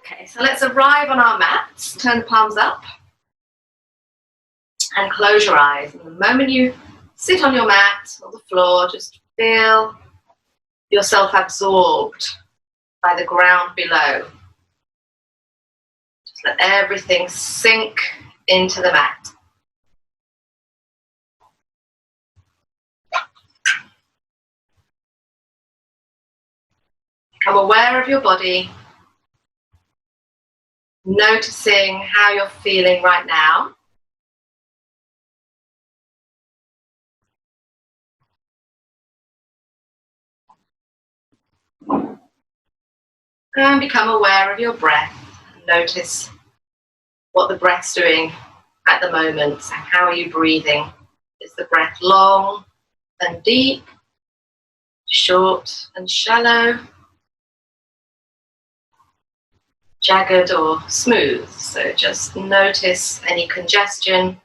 Okay, so let's arrive on our mats. Turn the palms up and close your eyes. And the moment you sit on your mat or the floor, just feel yourself absorbed by the ground below. Just let everything sink into the mat. Become aware of your body, noticing how you're feeling right now. And become aware of your breath. Notice what the breath's doing at the moment. So how are you breathing? Is the breath long and deep, short and shallow, jagged or smooth? So just notice any congestion.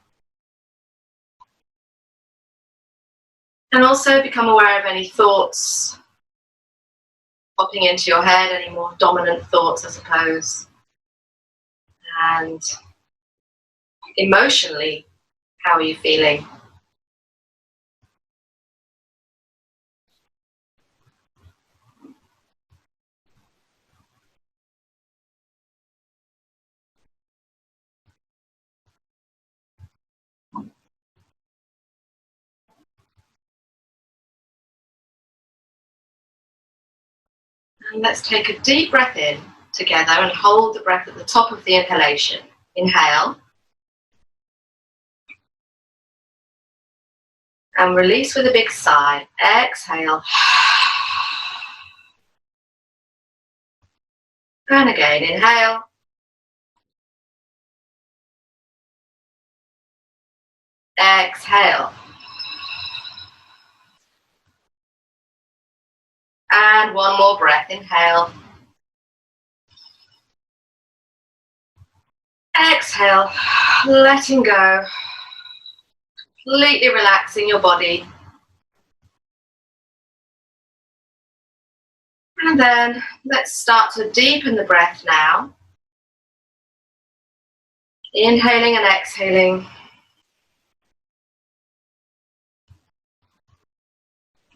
And also become aware of any thoughts popping into your head, any more dominant thoughts, I suppose. And emotionally, how are you feeling? And let's take a deep breath in together and hold the breath at the top of the inhalation. Inhale. And release with a big sigh. Exhale. And again, inhale. Exhale. And one more breath. Inhale. Exhale. Letting go. Completely relaxing your body. And then let's start to deepen the breath now. Inhaling and exhaling.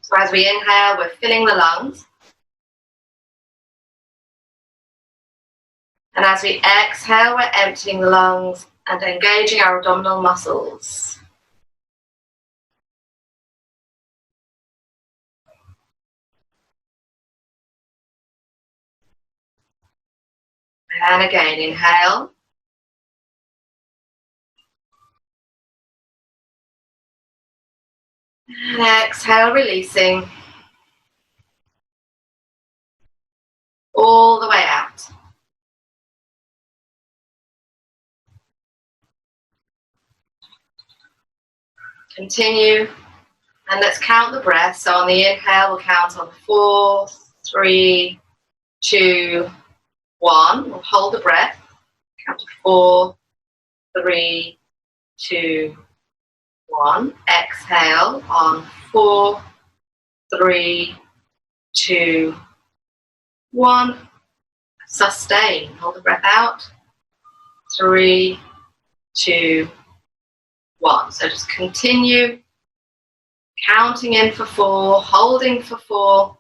So as we inhale, we're filling the lungs. And as we exhale, we're emptying the lungs and engaging our abdominal muscles. And again, inhale. And exhale, releasing. All the way out. Continue. And let's count the breath. So on the inhale, we'll count on 4, 3, 2, 1. We'll hold the breath. Count to 4, 3, 2, 1. Exhale on 4, 3, 2, 1. Sustain. Hold the breath out. 3, 2, 1. So just continue counting in for 4, holding for 4,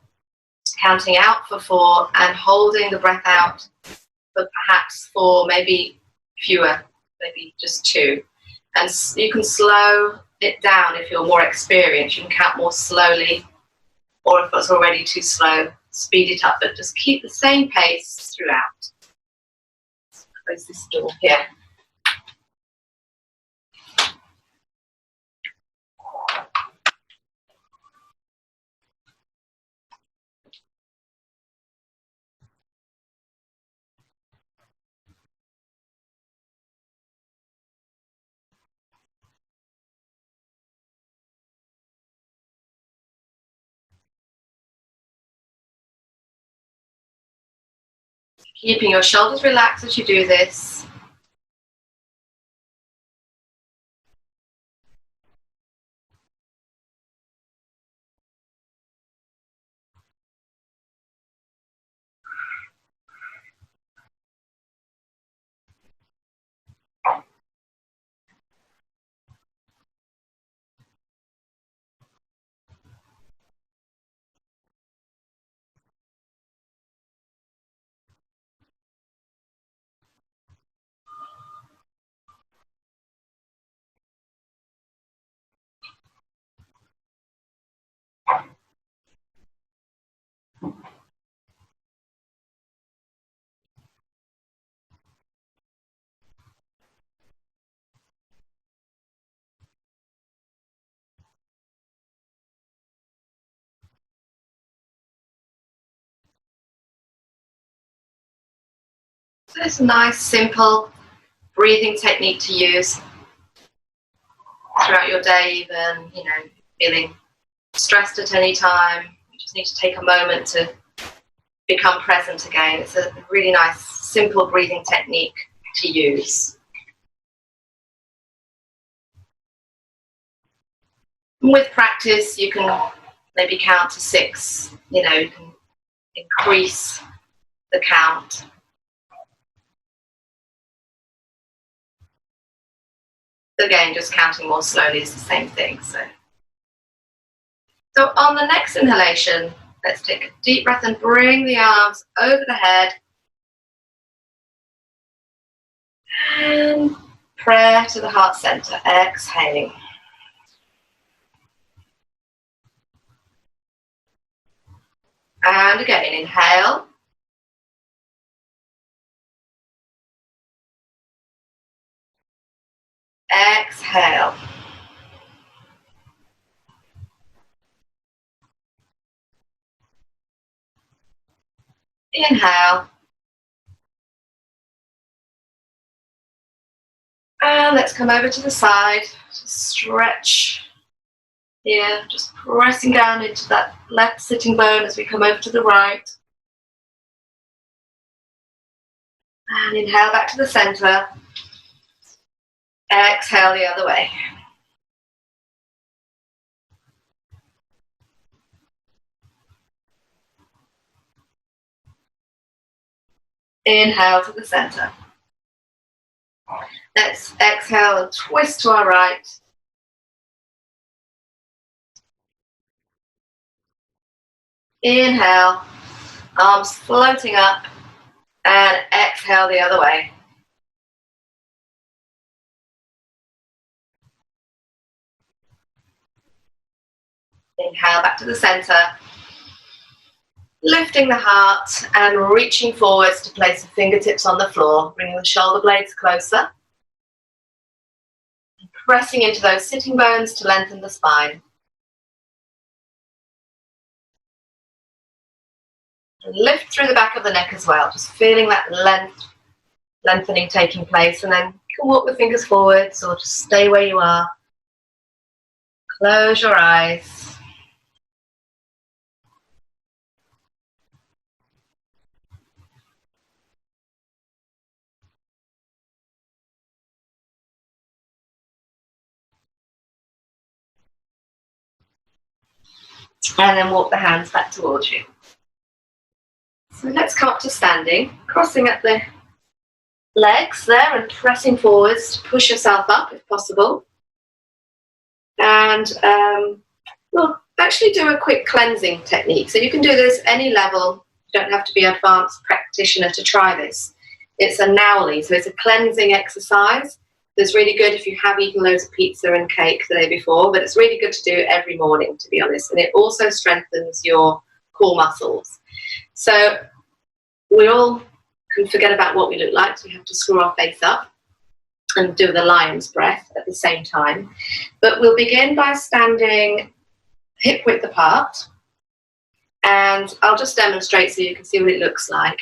counting out for 4, and holding the breath out for perhaps 4, maybe fewer, maybe just 2. And you can slow it down if you're more experienced. You can count more slowly, or if it's already too slow, speed it up, but just keep the same pace throughout. Close this door here. Keeping your shoulders relaxed as you do this. So it's a nice, simple breathing technique to use throughout your day, even, you know, feeling stressed at any time. You just need to take a moment to become present again. It's a really nice, simple breathing technique to use. With practice, you can maybe count to 6. You know, you can increase the count. Again, just counting more slowly is the same thing. So on the next inhalation, let's take a deep breath and bring the arms over the head. And prayer to the heart center, exhaling. And again, inhale. Exhale. Inhale. And let's come over to the side. Just stretch here, just pressing down into that left sitting bone as we come over to the right. And inhale back to the center. Exhale the other way. Inhale to the center. Let's exhale and twist to our right. Inhale, arms floating up, and exhale the other way. Inhale back to the center. Lifting the heart and reaching forwards to place the fingertips on the floor, bringing the shoulder blades closer. And pressing into those sitting bones to lengthen the spine. And lift through the back of the neck as well, just feeling that lengthening taking place. And then you can walk the fingers forwards or just stay where you are. Close your eyes. And then walk the hands back towards you. So let's come up to standing, crossing at the legs there and pressing forwards to push yourself up if possible. And we'll actually do a quick cleansing technique. So you can do this any level. You don't have to be an advanced practitioner to try this. It's a Nauli, so it's a cleansing exercise. It's really good if you have eaten loads of pizza and cake the day before, but it's really good to do every morning, to be honest. And it also strengthens your core muscles. So we all can forget about what we look like, so we have to screw our face up and do the lion's breath at the same time. But we'll begin by standing hip width apart. And I'll just demonstrate so you can see what it looks like.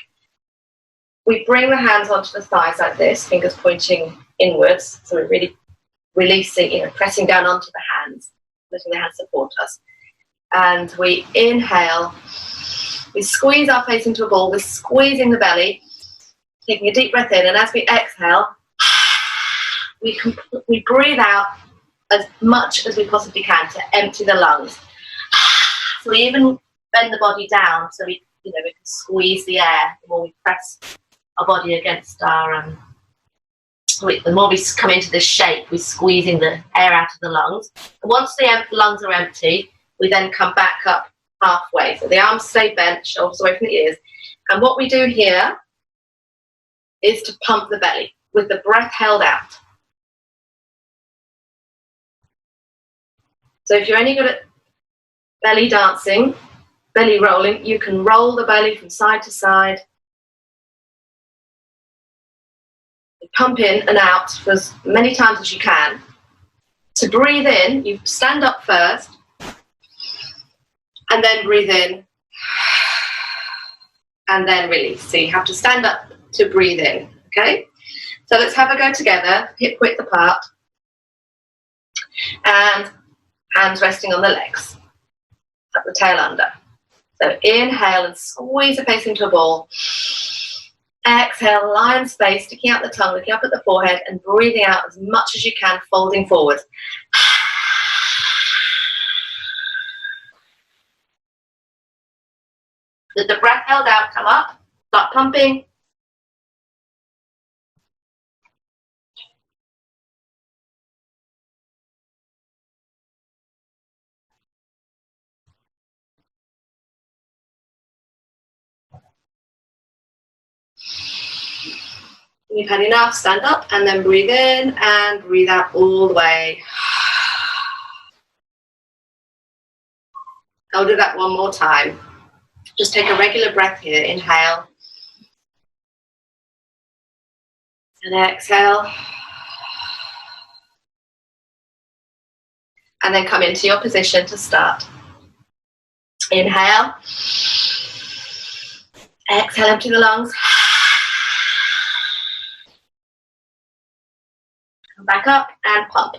We bring the hands onto the thighs like this, fingers pointing inwards. So we're really releasing, pressing down onto the hands, letting the hands support us. And we inhale. We squeeze our face into a ball. We're squeezing the belly, taking a deep breath in. And as we exhale, we breathe out as much as we possibly can to empty the lungs. So we even bend the body down so we can squeeze the air the more we press our body against our the more we come into this shape, we're squeezing the air out of the lungs. And once the lungs are empty, we then come back up halfway. So the arms stay bent, shoulders away from the ears. And what we do here is to pump the belly with the breath held out. So if you're any good at belly dancing, belly rolling, you can roll the belly from side to side. Pump in and out for as many times as you can. To breathe in, you stand up first and then breathe in and then release. So you have to stand up to breathe in, okay? So let's have a go together, hip width apart, and hands resting on the legs, tuck the tail under. So inhale and squeeze the face into a ball. Exhale, lion space, sticking out the tongue, looking up at the forehead, and breathing out as much as you can, folding forward. With the breath held out, come up, start pumping. When you've had enough, stand up and then breathe in and breathe out all the way. I'll do that one more time. Just take a regular breath here. Inhale. And exhale. And then come into your position to start. Inhale. Exhale, empty the lungs. Come back up and pump.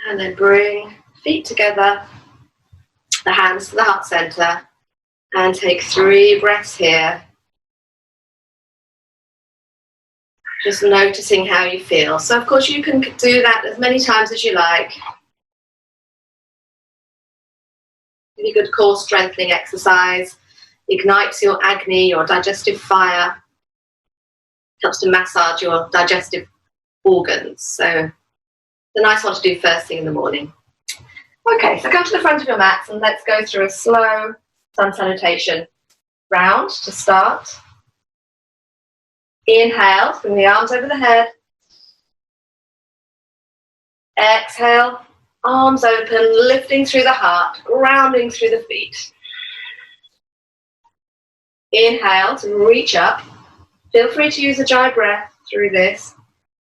And then bring feet together, the hands to the heart center, and take 3 breaths here. Just noticing how you feel. So of course you can do that as many times as you like. Really good core strengthening exercise. Ignites your agni, your digestive fire. Helps to massage your digestive organs. So it's a nice one to do first thing in the morning. Okay, so come to the front of your mats and let's go through a slow sun salutation round to start. Inhale, bring the arms over the head. Exhale, arms open, lifting through the heart, grounding through the feet. Inhale to reach up. Feel free to use a dry breath through this.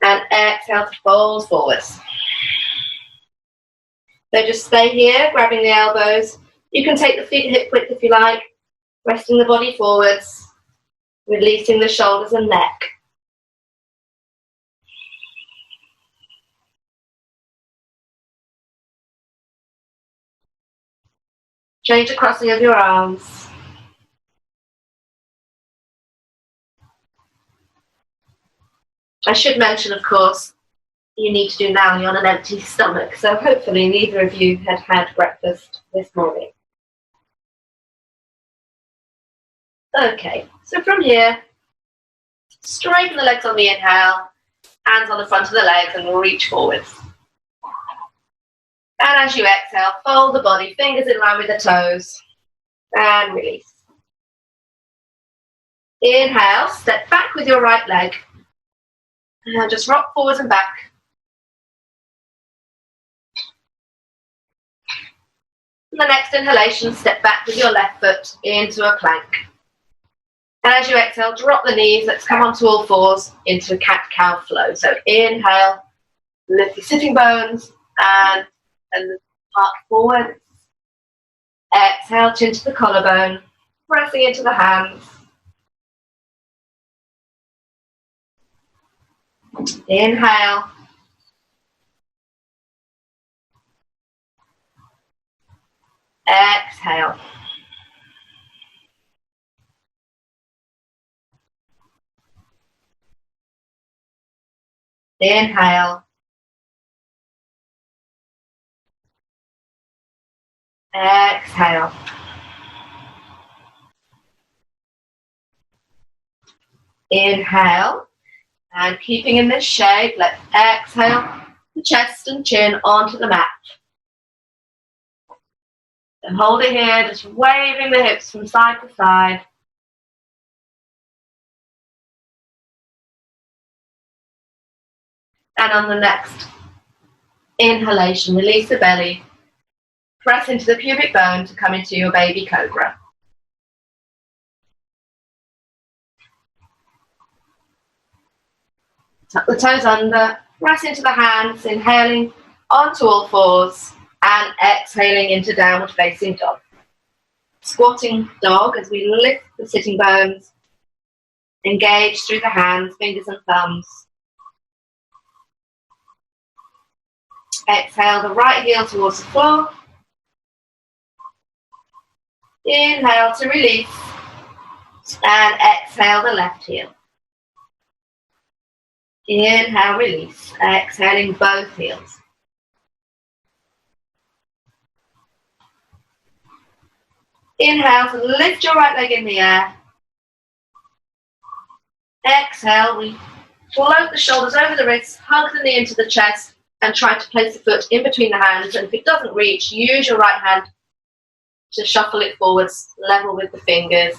And exhale to fold forwards. So just stay here, grabbing the elbows. You can take the feet hip width if you like, resting the body forwards, releasing the shoulders and neck. Change the crossing of your arms. I should mention, of course, you need to do Nauli on an empty stomach, so hopefully neither of you had had breakfast this morning. Okay, so from here, straighten the legs on the inhale, hands on the front of the legs and reach forwards. And as you exhale, fold the body, fingers in line with the toes, and release. Inhale, step back with your right leg, and just rock forwards and back. And the next inhalation, step back with your left foot into a plank. And as you exhale, drop the knees. Let's come onto all fours into a cat-cow flow. So inhale, lift your sitting bones and the heart forward. Exhale, chin to the collarbone, pressing into the hands. Inhale. Exhale. Inhale. Exhale. Inhale. And keeping in this shape, let's exhale the chest and chin onto the mat. And hold it here, just waving the hips from side to side. And on the next Inhalation, release the belly. Press into the pubic bone to come into your baby cobra. Tuck the toes under, press into the hands, inhaling onto all fours and exhaling into downward facing dog. Squatting dog as we lift the sitting bones, engage through the hands, fingers and thumbs. Exhale the right heel towards the floor. Inhale to release and exhale the left heel. Inhale, release, exhaling both heels. Inhale to lift your right leg in the air. Exhale, we float the shoulders over the wrists, hug the knee into the chest, and try to place the foot in between the hands. And if it doesn't reach, use your right hand to shuffle it forwards, level with the fingers.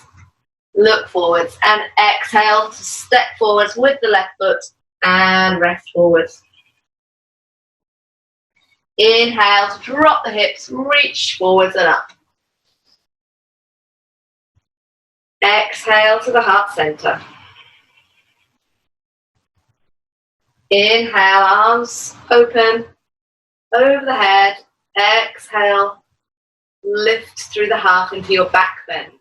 Look forwards and exhale to step forwards with the left foot and rest forwards. Inhale to drop the hips, reach forwards and up. Exhale to the heart center. Inhale, arms open, over the head. Exhale, lift through the heart into your back bend.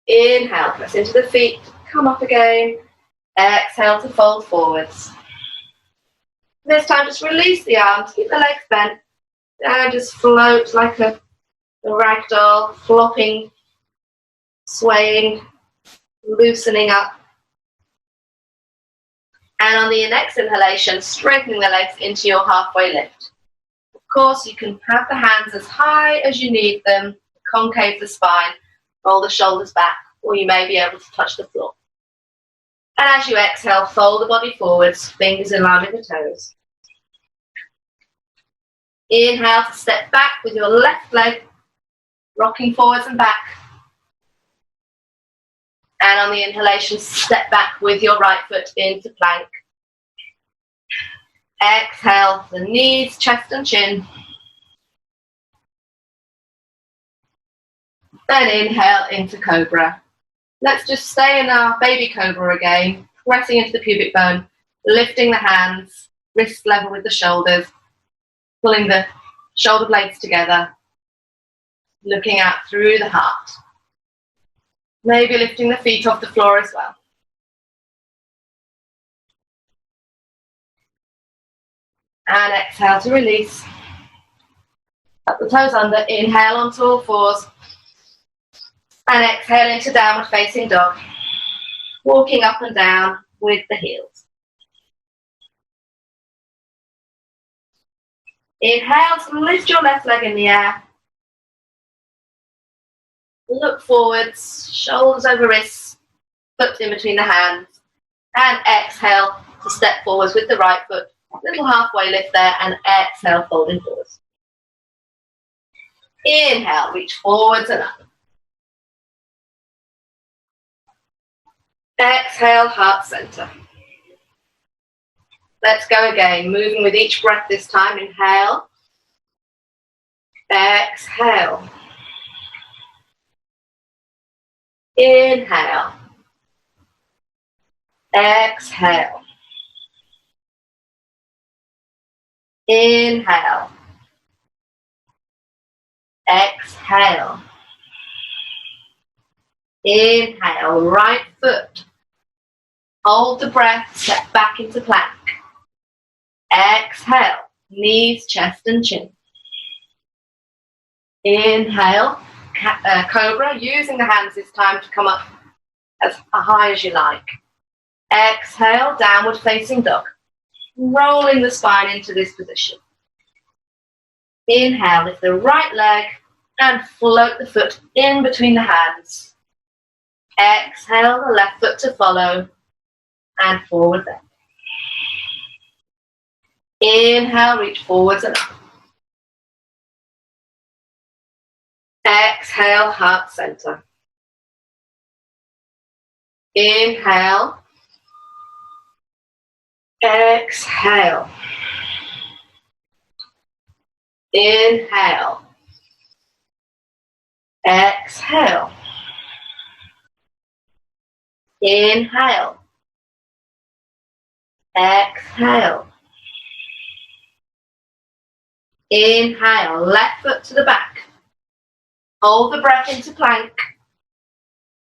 Inhale, press into the feet, come up again. Exhale to fold forwards. This time just release the arms, keep the legs bent, and just float like a ragdoll, flopping, swaying, loosening up. And on the next inhalation, strengthening the legs into your halfway lift. Of course, you can have the hands as high as you need them, concave the spine, roll the shoulders back, or you may be able to touch the floor. And as you exhale, fold the body forwards, fingers in line with the toes. Inhale to step back with your left leg, rocking forwards and back. And on the inhalation, step back with your right foot into plank. Exhale, the knees, chest and chin. Then inhale into cobra. Let's just stay in our baby cobra again, pressing into the pubic bone, lifting the hands, wrists level with the shoulders, pulling the shoulder blades together, looking out through the heart. Maybe lifting the feet off the floor as well. And exhale to release. Tuck the toes under, inhale onto all fours. And exhale into downward facing dog. Walking up and down with the heels. Inhale to lift your left leg in the air. Look forwards, shoulders over wrists, foot in between the hands. And exhale to step forwards with the right foot. Little halfway lift there and exhale, folding forwards. Inhale, reach forwards and up. Exhale, heart center. Let's go again, moving with each breath this time. Inhale. Exhale. Inhale. Exhale. Inhale. Exhale. Inhale, right foot. Hold the breath, step back into plank. Exhale, knees, chest and chin. Inhale, cobra, using the hands this time to come up as high as you like. Exhale, downward facing dog. Rolling the spine into this position. Inhale, lift the right leg and float the foot in between the hands. Exhale, the left foot to follow and forward bend. Inhale, reach forwards and up. Exhale, heart center. Inhale. Exhale. Inhale. Exhale. Inhale. Exhale. Inhale. Left foot to the back. Hold the breath into plank.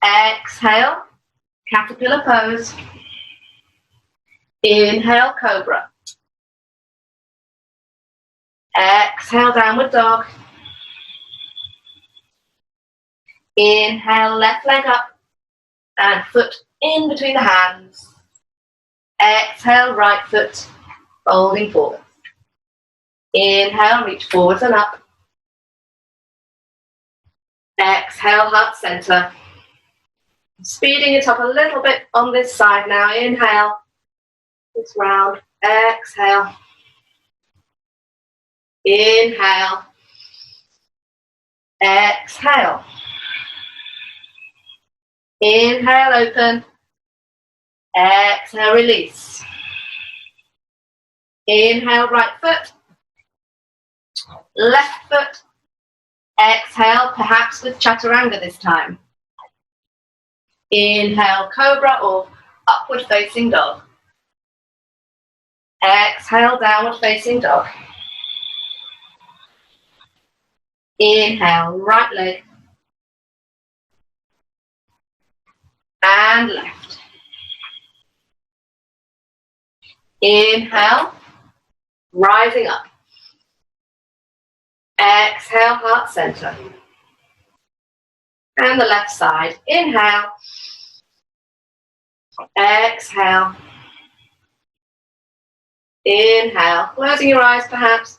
Exhale. Caterpillar pose. Inhale, cobra. Exhale, downward dog. Inhale, left leg up and foot in between the hands. Exhale, right foot folding forward. Inhale, reach forwards and up. Exhale, heart center. Speeding it up a little bit on this side now. Inhale, it's round. Exhale. Inhale. Exhale. Inhale, open. Exhale, release. Inhale, right foot. Left foot. Exhale, perhaps with chaturanga this time. Inhale, cobra or upward facing dog. Exhale, downward facing dog. Inhale, right leg. And left. Inhale, rising up. Exhale, heart center. And the left side. Inhale. Exhale. Inhale. Closing your eyes perhaps.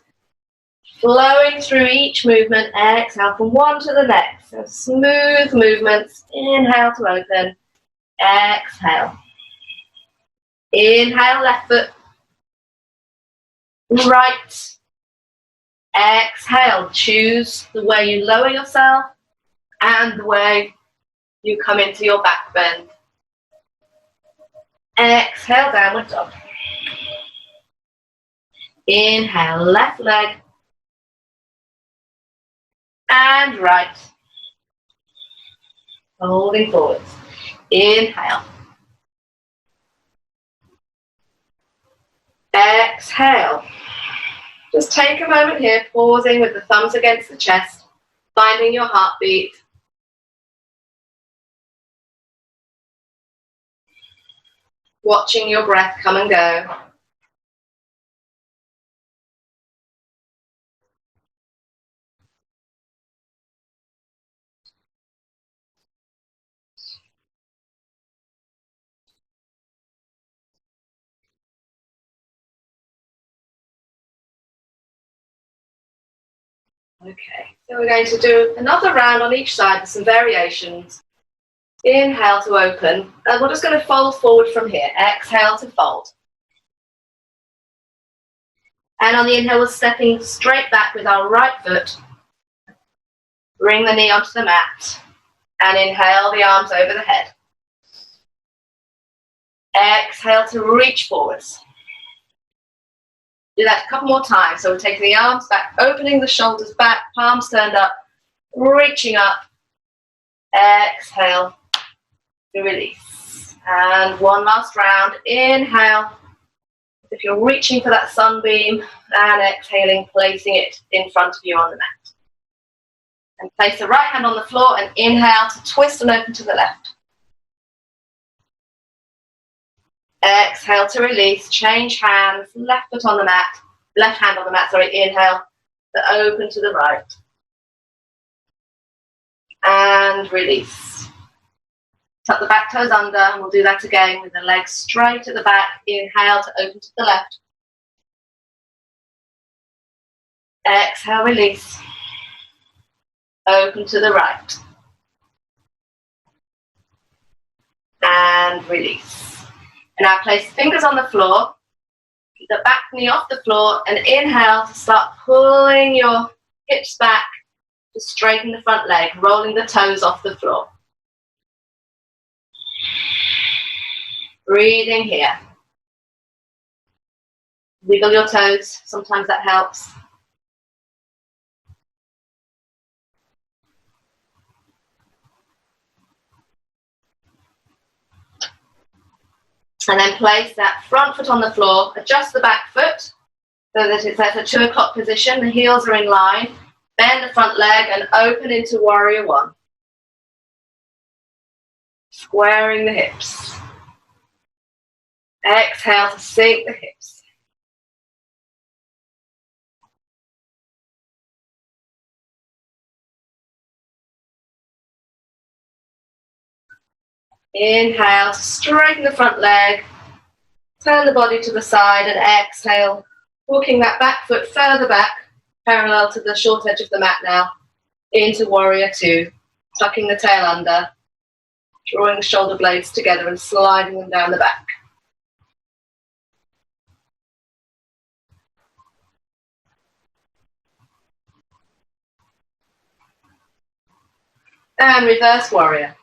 Flowing through each movement. Exhale from one to the next. So smooth movements. Inhale to open. Exhale. Inhale, left foot. Right. Exhale. Choose the way you lower yourself and the way you come into your back bend. Exhale, downward dog. Inhale, left leg. And right. Holding forwards. Inhale. Exhale. Just take a moment here, pausing with the thumbs against the chest, finding your heartbeat. Watching your breath come and go. Okay, so we're going to do another round on each side with some variations. Inhale to open, and we're just going to fold forward from here. Exhale to fold. And on the inhale, we're stepping straight back with our right foot. Bring the knee onto the mat. And inhale the arms over the head. Exhale to reach forwards. Do that a couple more times. So we're taking the arms back, opening the shoulders back, palms turned up, reaching up. Exhale to release. And one last round. Inhale. If you're reaching for that sunbeam, and exhaling, placing it in front of you on the mat. And place the right hand on the floor and inhale to twist and open to the left. Exhale to release, change hands, left foot on the mat, left hand on the mat, sorry, inhale to open to the right. And release. Tuck the back toes under, and we'll do that again with the legs straight at the back. Inhale to open to the left. Exhale, release. Open to the right. And release. And now place the fingers on the floor. Keep the back knee off the floor and inhale to start pulling your hips back to straighten the front leg, rolling the toes off the floor. Breathing here. Wiggle your toes, sometimes that helps. And then place that front foot on the floor, adjust the back foot so that it's at a 2 o'clock position, the heels are in line, bend the front leg and open into warrior one. Squaring the hips. Exhale to sink the hips. Inhale to straighten the front leg, turn the body to the side and exhale, walking that back foot further back, parallel to the short edge of the mat now, into warrior two, tucking the tail under, drawing the shoulder blades together and sliding them down the back. And reverse warrior.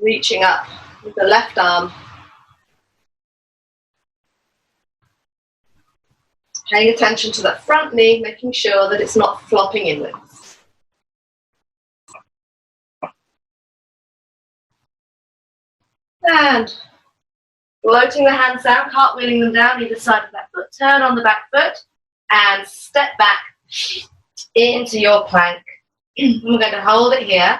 Reaching up with the left arm. Paying attention to that front knee, making sure that it's not flopping inwards. And floating the hands down, cartwheeling them down either side of that foot. Turn on the back foot and step back into your plank. We're going to hold it here.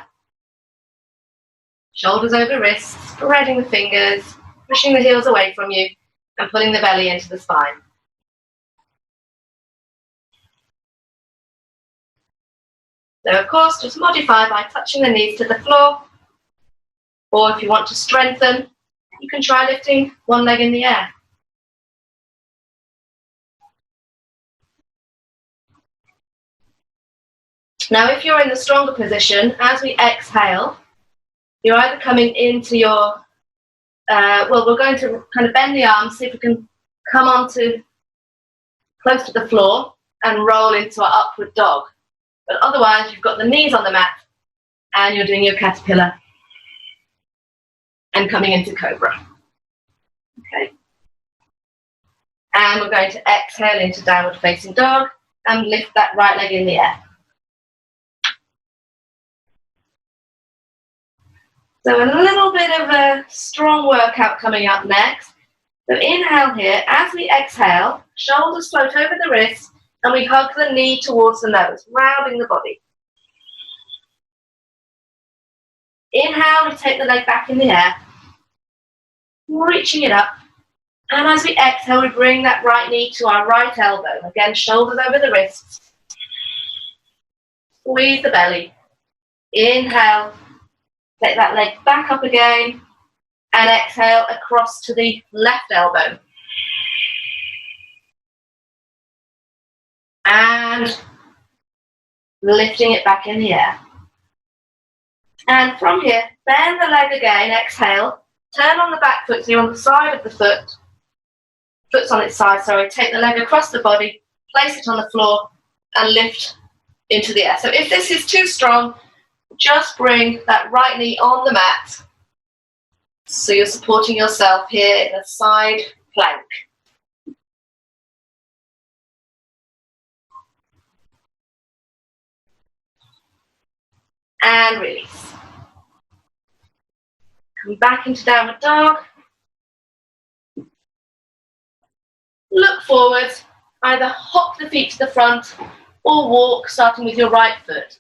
Shoulders over wrists, spreading the fingers, pushing the heels away from you and pulling the belly into the spine. So of course, just modify by touching the knees to the floor, or if you want to strengthen, you can try lifting one leg in the air. Now if you're in the stronger position, as we exhale, you're either coming into your, we're going to kind of bend the arms, see if we can come onto close to the floor and roll into our upward dog. But otherwise, you've got the knees on the mat and you're doing your caterpillar and coming into cobra. Okay. And we're going to exhale into downward facing dog and lift that right leg in the air. So a little bit of a strong workout coming up next. So inhale here. As we exhale, shoulders float over the wrists and we hug the knee towards the nose, rounding the body. Inhale, we take the leg back in the air, reaching it up. And as we exhale, we bring that right knee to our right elbow. Again, shoulders over the wrists. Squeeze the belly. Inhale. Take that leg back up again and exhale across to the left elbow. And lifting it back in the air. And from here, bend the leg again, exhale. Turn on the back foot, so you're on the side of the foot. Foot's on its side, sorry. Take the leg across the body, place it on the floor and lift into the air. So if this is too strong, just bring that right knee on the mat. So you're supporting yourself here in a side plank. And release. Come back into downward dog. Look forward. Either hop the feet to the front or walk, starting with your right foot.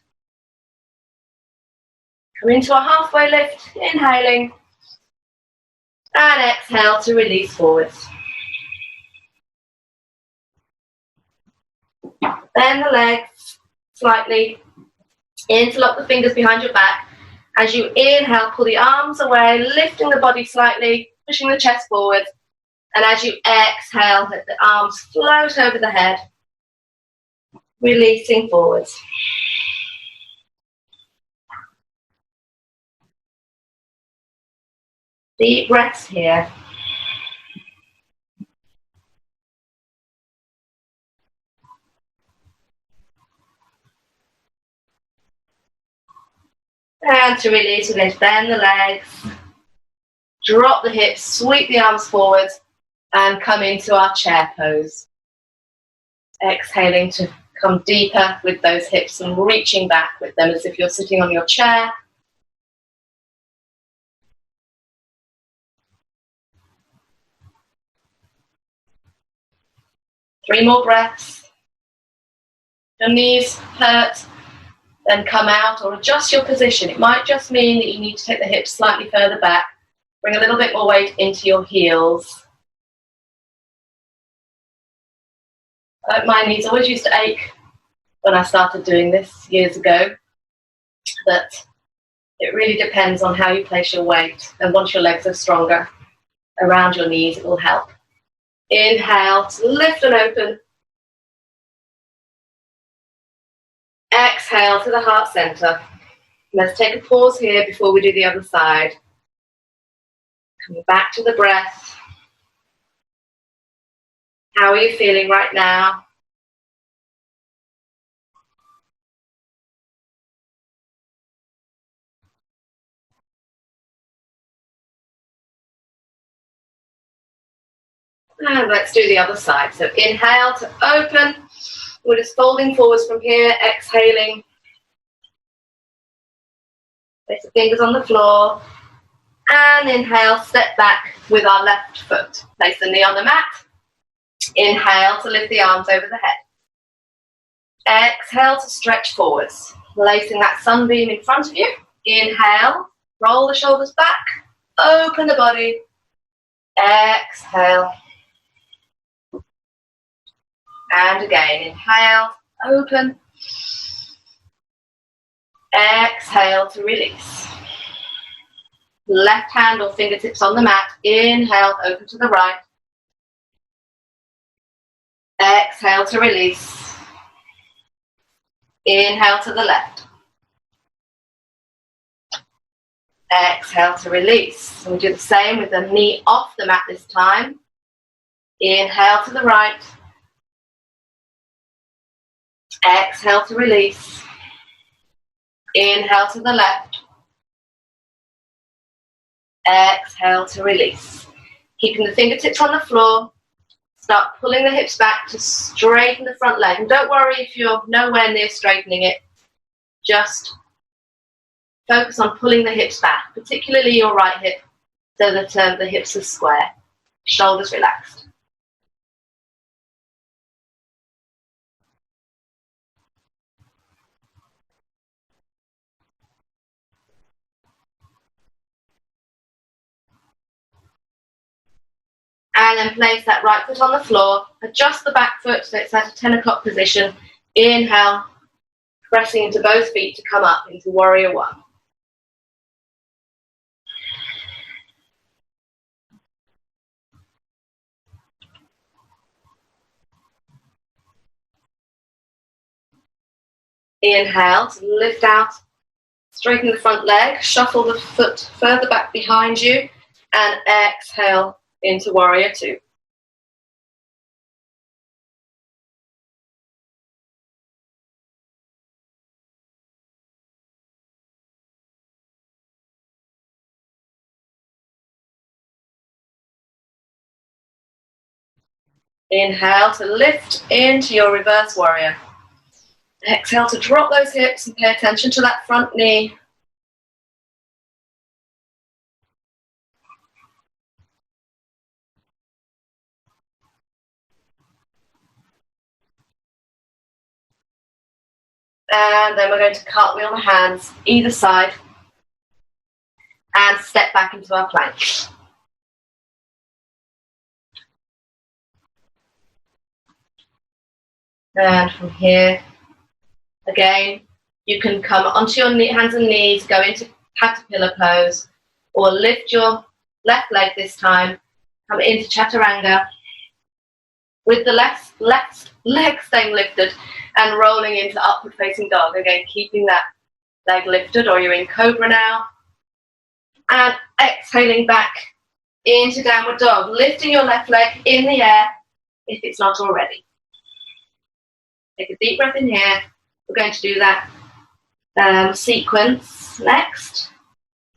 Come into a halfway lift, inhaling, and exhale to release forwards. Bend the legs slightly, interlock the fingers behind your back. As you inhale, pull the arms away, lifting the body slightly, pushing the chest forward. And as you exhale, let the arms float over the head, releasing forwards. Deep breaths here. And to release, we're going to bend the legs, drop the hips, sweep the arms forward, and come into our chair pose. Exhaling to come deeper with those hips and reaching back with them as if you're sitting on your chair. 3 more breaths. Your knees hurt, then come out or adjust your position. It might just mean that you need to take the hips slightly further back. Bring a little bit more weight into your heels. My knees always used to ache when I started doing this years ago, but it really depends on how you place your weight. And once your legs are stronger around your knees, it will help. Inhale to lift and open. Exhale to the heart center. Let's take a pause here before we do the other side. Coming back to the breath. How are you feeling right now? And let's do the other side. So inhale to open. We're just folding forwards from here, exhaling. Place the fingers on the floor. And inhale, step back with our left foot. Place the knee on the mat. Inhale to lift the arms over the head. Exhale to stretch forwards. Placing that sunbeam in front of you. Inhale, roll the shoulders back. Open the body. Exhale. And again, inhale, open. Exhale to release. Left hand or fingertips on the mat. Inhale, open to the right. Exhale to release. Inhale to the left. Exhale to release. And we do the same with the knee off the mat this time. Inhale to the right. Exhale to release. Inhale to the left. Exhale to release. Keeping the fingertips on the floor. Start pulling the hips back to straighten the front leg. And don't worry if you're nowhere near straightening it. Just focus on pulling the hips back, particularly your right hip, so that the hips are square. Shoulders relaxed. And then place that right foot on the floor. Adjust the back foot so it's at a 10 o'clock position. Inhale, pressing into both feet to come up into warrior one. Inhale to lift out, straighten the front leg, shuffle the foot further back behind you, and exhale into warrior two. Inhale to lift into your reverse warrior. Exhale to drop those hips and pay attention to that front knee. And then we're going to cartwheel the hands either side and step back into our plank. And from here, again, you can come onto your hands and knees, go into caterpillar pose, or lift your left leg this time, come into chaturanga, with the left leg staying lifted and rolling into upward facing dog. Again, keeping that leg lifted, or you're in cobra now. And exhaling back into downward dog, lifting your left leg in the air if it's not already. Take a deep breath in here. We're going to do that sequence next.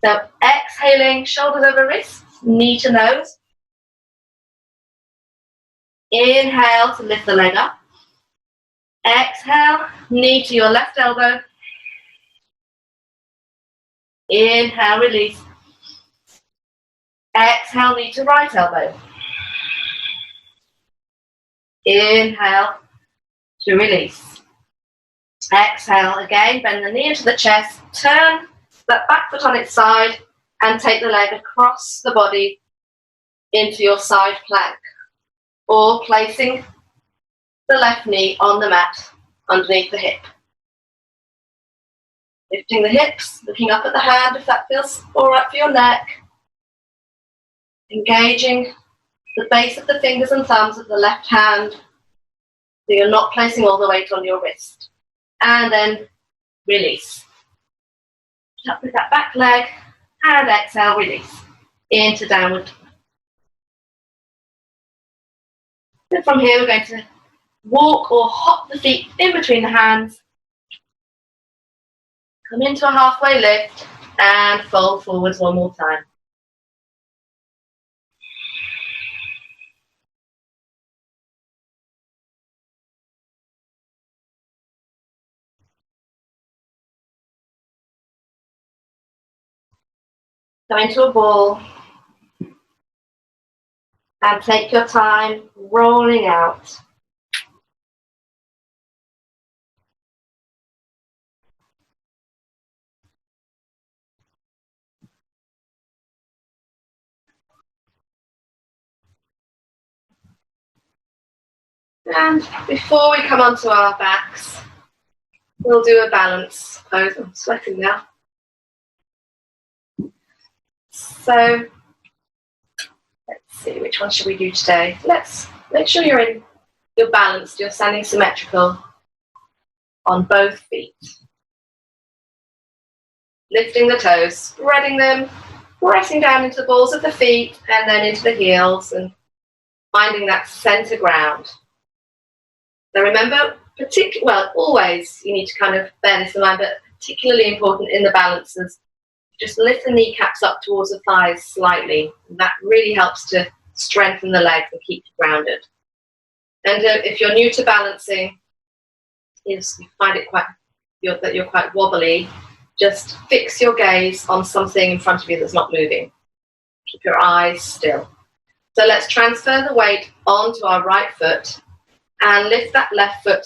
So exhaling, shoulders over wrists, knee to nose. Inhale to lift the leg up. Exhale, knee to your left elbow. Inhale, release. Exhale, knee to right elbow. Inhale to release. Exhale again, bend the knee into the chest, turn that back foot on its side and take the leg across the body into your side plank, or placing the left knee on the mat underneath the hip. Lifting the hips, looking up at the hand if that feels all right for your neck. Engaging the base of the fingers and thumbs of the left hand, so you're not placing all the weight on your wrist. And then release. Up with that back leg, and exhale, release. Into downward. And from here, we're going to walk or hop the feet in between the hands. Come into a halfway lift and fold forwards one more time. Come into a ball and take your time rolling out. And before we come onto our backs, we'll do a balance pose. I'm sweating now. So let's see, which one should we do today? Let's make sure you're balanced, you're standing symmetrical on both feet. Lifting the toes, spreading them, pressing down into the balls of the feet and then into the heels and finding that center ground. Now remember, always you need to kind of bear this in mind, but particularly important in the balances, just lift the kneecaps up towards the thighs slightly. That really helps to strengthen the legs and keep you grounded. And if you're new to balancing, if you find it that you're quite wobbly, just fix your gaze on something in front of you that's not moving. Keep your eyes still. So let's transfer the weight onto our right foot and lift that left foot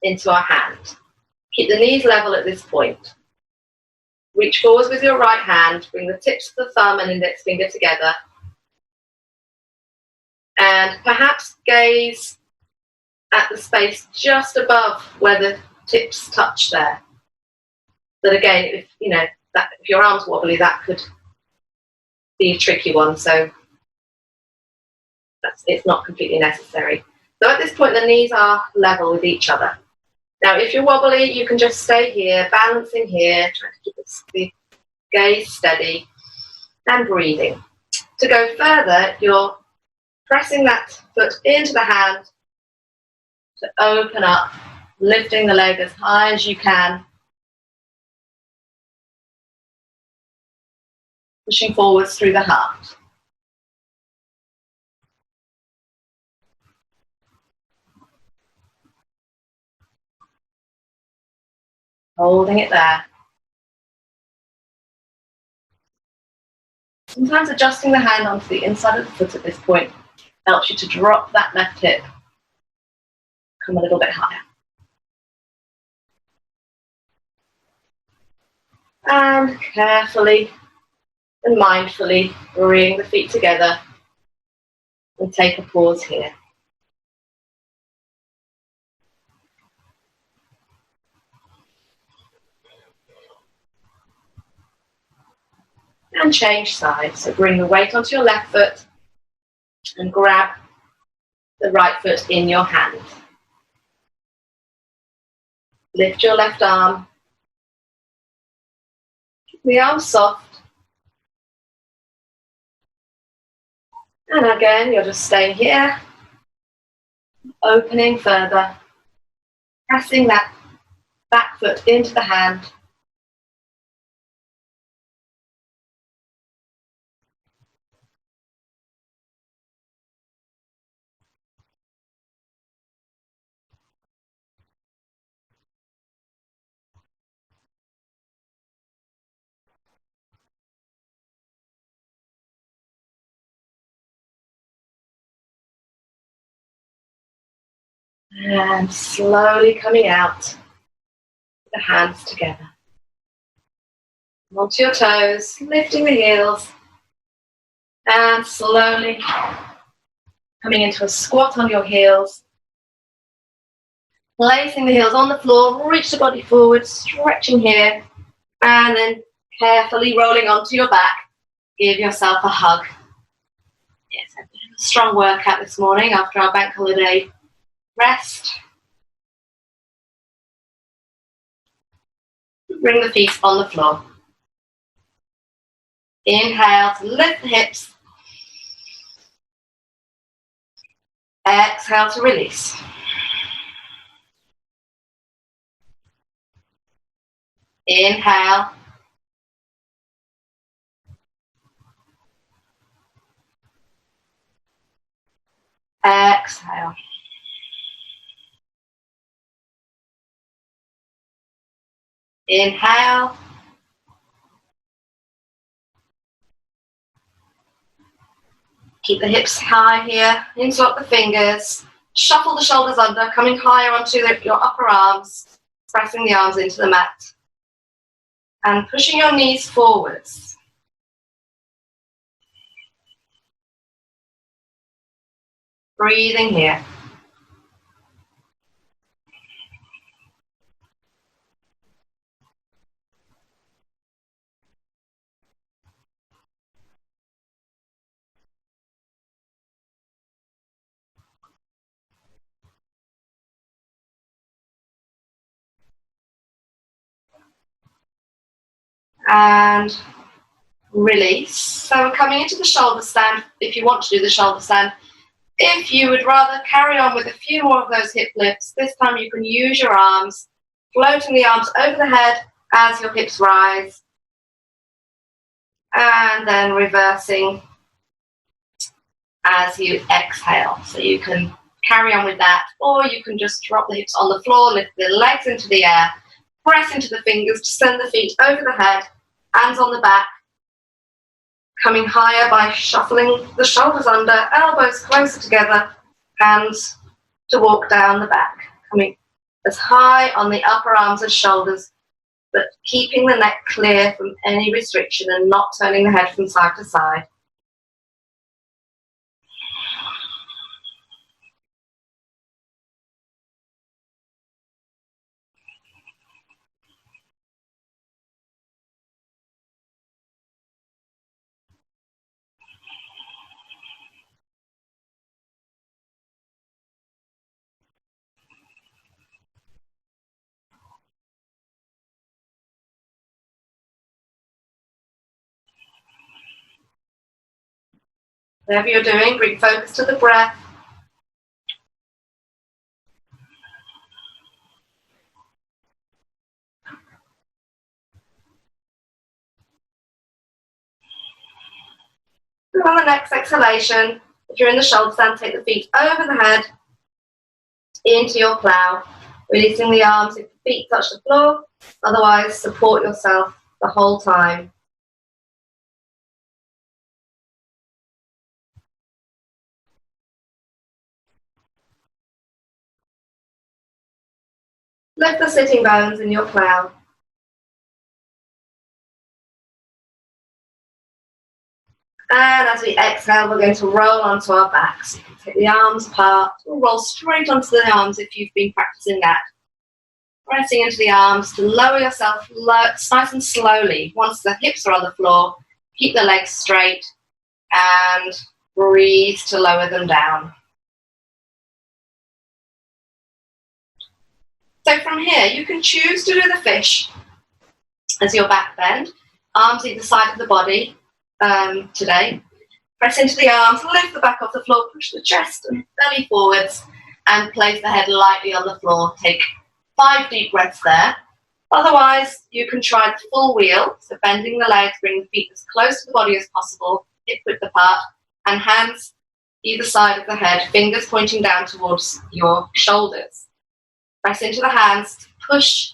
into our hand. Keep the knees level at this point. Reach forwards with your right hand, bring the tips of the thumb and index finger together. And perhaps gaze at the space just above where the tips touch there. But again, if your arm's wobbly, that could be a tricky one, so it's not completely necessary. So at this point, the knees are level with each other. Now, if you're wobbly, you can just stay here, balancing here, trying to keep the gaze steady and breathing. To go further, you're pressing that foot into the hand to open up, lifting the leg as high as you can, pushing forwards through the heart. Holding it there. Sometimes adjusting the hand onto the inside of the foot at this point helps you to drop that left hip, come a little bit higher. And carefully and mindfully bring the feet together and take a pause here. And change sides. So bring the weight onto your left foot and grab the right foot in your hand. Lift your left arm. Keep the arm soft. And again, you're just staying here, opening further, pressing that back foot into the hand. And slowly coming out, the hands together. Onto your toes, lifting the heels, and slowly coming into a squat on your heels. Placing the heels on the floor, reach the body forward, stretching here, and then carefully rolling onto your back. Give yourself a hug. Yes, a bit of a strong workout this morning after our bank holiday rest. Bring the feet on the floor. Inhale to lift the hips. Exhale to release. Inhale. Exhale. Inhale. Keep the hips high here. Interlock the fingers. Shuffle the shoulders under, coming higher onto your upper arms. Pressing the arms into the mat. And pushing your knees forwards. Breathing here. And release. So we're coming into the shoulder stand if you want to do the shoulder stand. If you would rather carry on with a few more of those hip lifts, this time you can use your arms, floating the arms over the head as your hips rise. And then reversing as you exhale. So you can carry on with that, or you can just drop the hips on the floor, lift the legs into the air, press into the fingers to send the feet over the head, hands on the back, coming higher by shuffling the shoulders under, elbows closer together, hands to walk down the back, coming as high on the upper arms as shoulders, but keeping the neck clear from any restriction and not turning the head from side to side. Whatever you're doing, bring focus to the breath. And on the next exhalation, if you're in the shoulder stand, take the feet over the head into your plow, releasing the arms if the feet touch the floor. Otherwise, support yourself the whole time. Lift the sitting bones in your plow. And as we exhale, we're going to roll onto our backs. You can take the arms apart, or roll straight onto the arms if you've been practicing that. Pressing into the arms to lower yourself nice and slowly. Once the hips are on the floor, keep the legs straight and breathe to lower them down. So from here, you can choose to do the fish as your back bend, arms either side of the body today. Press into the arms, lift the back off the floor, push the chest and belly forwards, and place the head lightly on the floor. Take 5 deep breaths there. Otherwise, you can try the full wheel, so bending the legs, bring the feet as close to the body as possible, hip width apart, and hands either side of the head, fingers pointing down towards your shoulders. Press into the hands, push,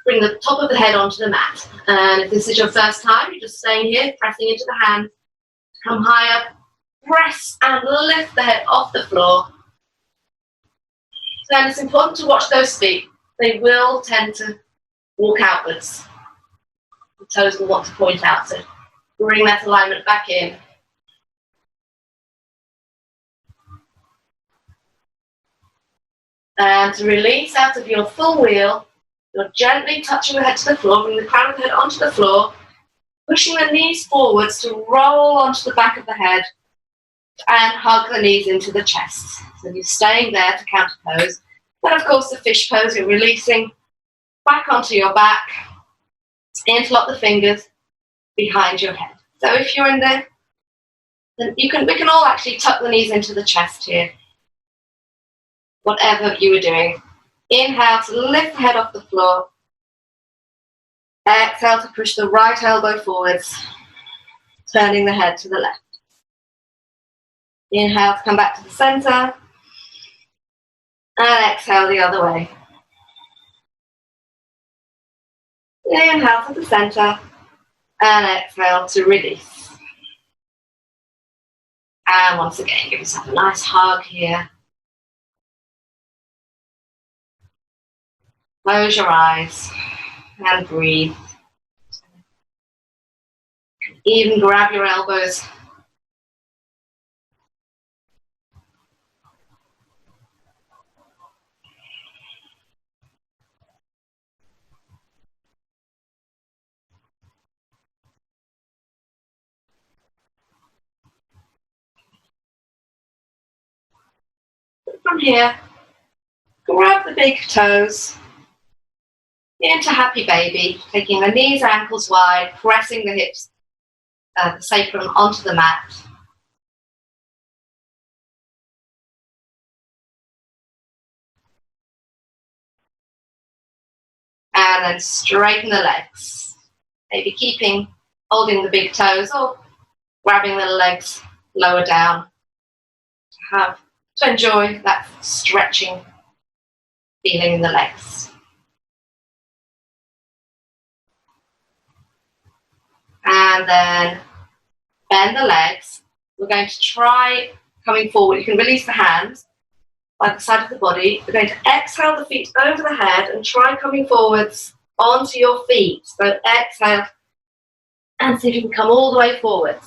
bring the top of the head onto the mat. And if this is your first time, you're just staying here, pressing into the hands, come higher, press and lift the head off the floor. Then it's important to watch those feet. They will tend to walk outwards. The toes will want to point out, so bring that alignment back in. And to release out of your full wheel, you're gently touching the head to the floor, bring the crown of the head onto the floor, pushing the knees forwards to roll onto the back of the head and hug the knees into the chest. So you're staying there to counter pose. Then of course the fish pose, you're releasing back onto your back, interlock the fingers behind your head. So if you're in there, then we can all actually tuck the knees into the chest here. Whatever you were doing. Inhale to lift the head off the floor. Exhale to push the right elbow forwards, turning the head to the left. Inhale to come back to the center. And exhale the other way. Inhale to the center. And exhale to release. And once again, give yourself a nice hug here. Close your eyes and breathe. Even grab your elbows. From here, grab the big toes into happy baby, taking the knees, ankles wide, pressing the hips, the sacrum onto the mat. And then straighten the legs. Maybe holding the big toes or grabbing the legs lower down to enjoy that stretching feeling in the legs. And then bend the legs. We're going to try coming forward. You can release the hands by the side of the body. We're going to exhale the feet over the head and try coming forwards onto your feet. So exhale and see if you can come all the way forwards.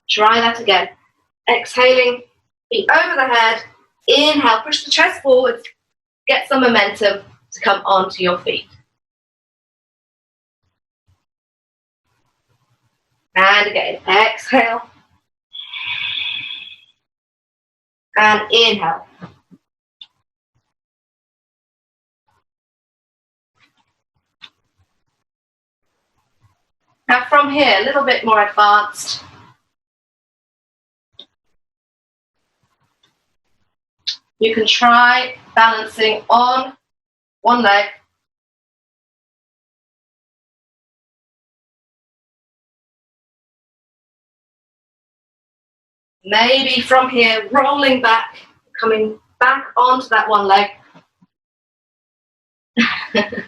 Try that again. Exhaling, feet over the head. Inhale, push the chest forwards. Get some momentum to come onto your feet. And again, exhale. And inhale. Now from here, a little bit more advanced. You can try balancing on one leg. Maybe from here, rolling back, coming back onto that one leg. And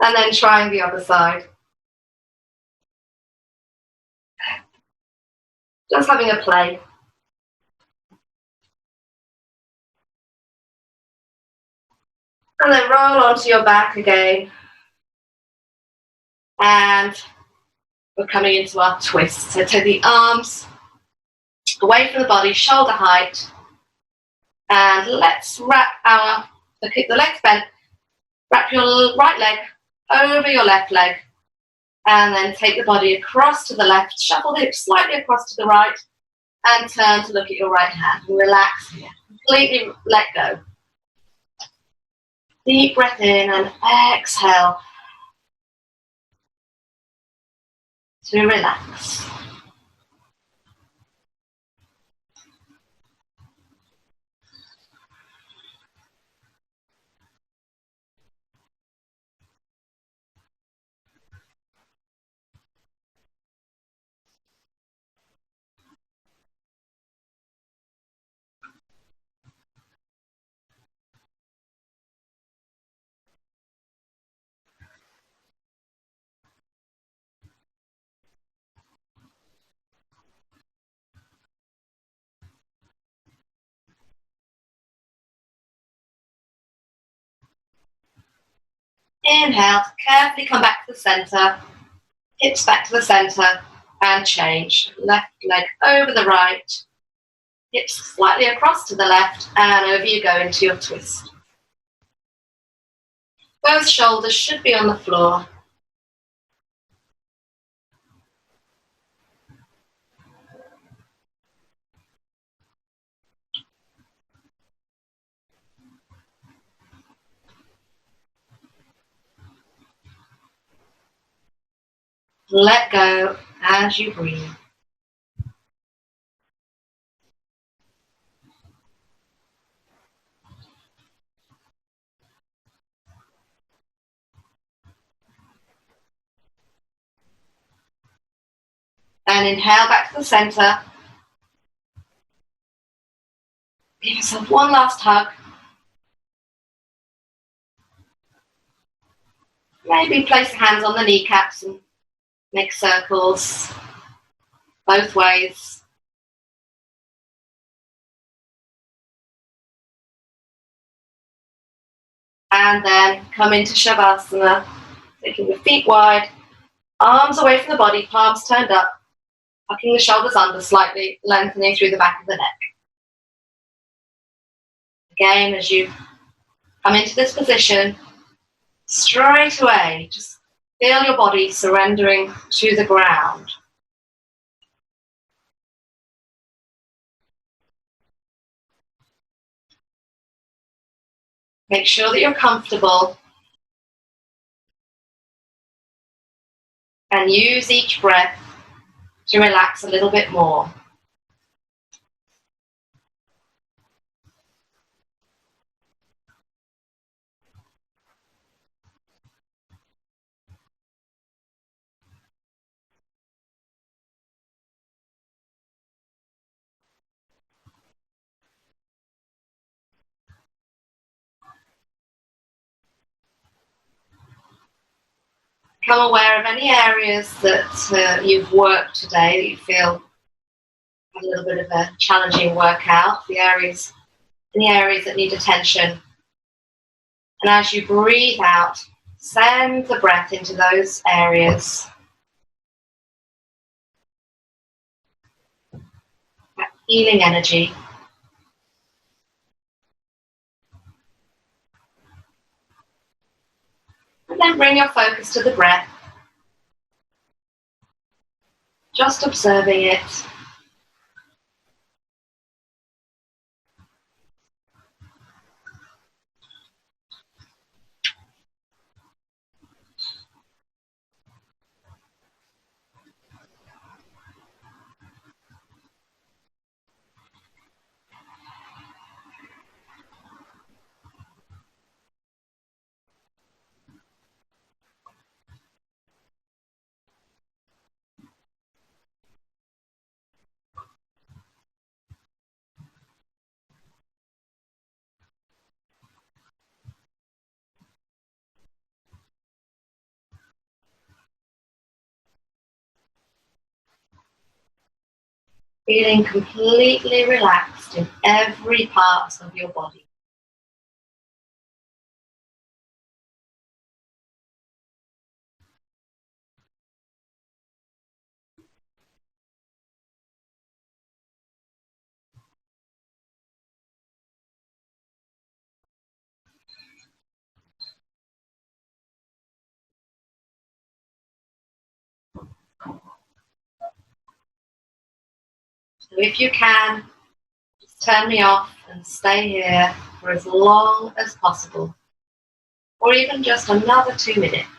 then trying the other side. Just having a play. And then roll onto your back again. And we're coming into our twist. So take the arms away from the body, shoulder height. And let's wrap the legs bent. Wrap your right leg over your left leg. And then take the body across to the left. Shuffle the hips slightly across to the right. And turn to look at your right hand. And relax here. Completely let go. Deep breath in and exhale to relax. Inhale, carefully come back to the center, hips back to the center, and change. Left leg over the right, hips slightly across to the left, and over you go into your twist. Both shoulders should be on the floor. Let go as you breathe. And inhale back to the center. Give yourself one last hug. Maybe place the hands on the kneecaps and make circles both ways. And then come into Shavasana, taking the feet wide, arms away from the body, palms turned up, tucking the shoulders under slightly, lengthening through the back of the neck. Again, as you come into this position, straight away, just feel your body surrendering to the ground. Make sure that you're comfortable and use each breath to relax a little bit more. Become aware of any areas that you've worked today that you feel have a little bit of a challenging workout, any areas that need attention. And as you breathe out, send the breath into those areas. That healing energy. And then bring your focus to the breath. Just observing it. Feeling completely relaxed in every part of your body. So if you can, just turn me off and stay here for as long as possible, or even just another 2 minutes.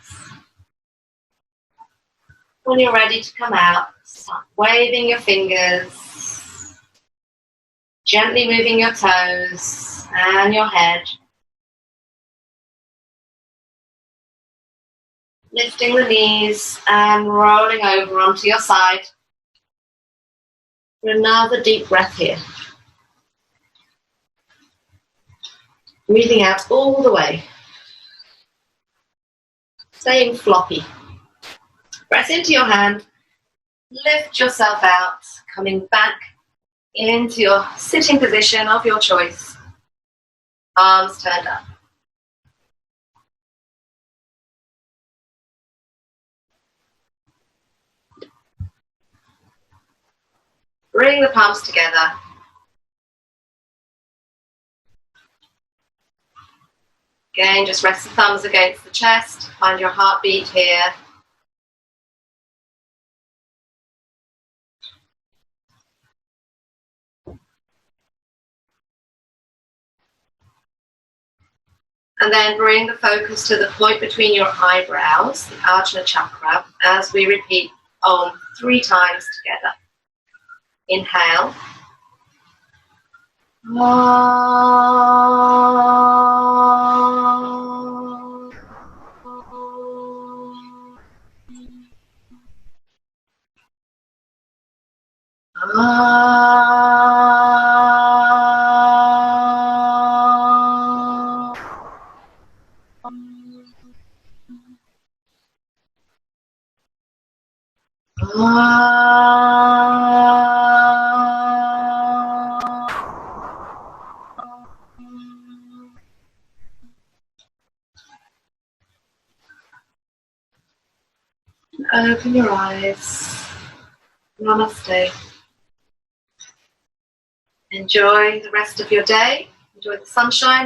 When you're ready to come out, start waving your fingers, gently moving your toes and your head, lifting the knees and rolling over onto your side. Another deep breath here. Breathing out all the way. Staying floppy. Press into your hand, lift yourself out, coming back into your sitting position of your choice. Arms turned up. Bring the palms together. Again, just rest the thumbs against the chest. Find your heartbeat here. And then bring the focus to the point between your eyebrows, the Ajna chakra, as we repeat Om 3 times together. Inhale. Open your eyes. Namaste. Enjoy the rest of your day. Enjoy the sunshine.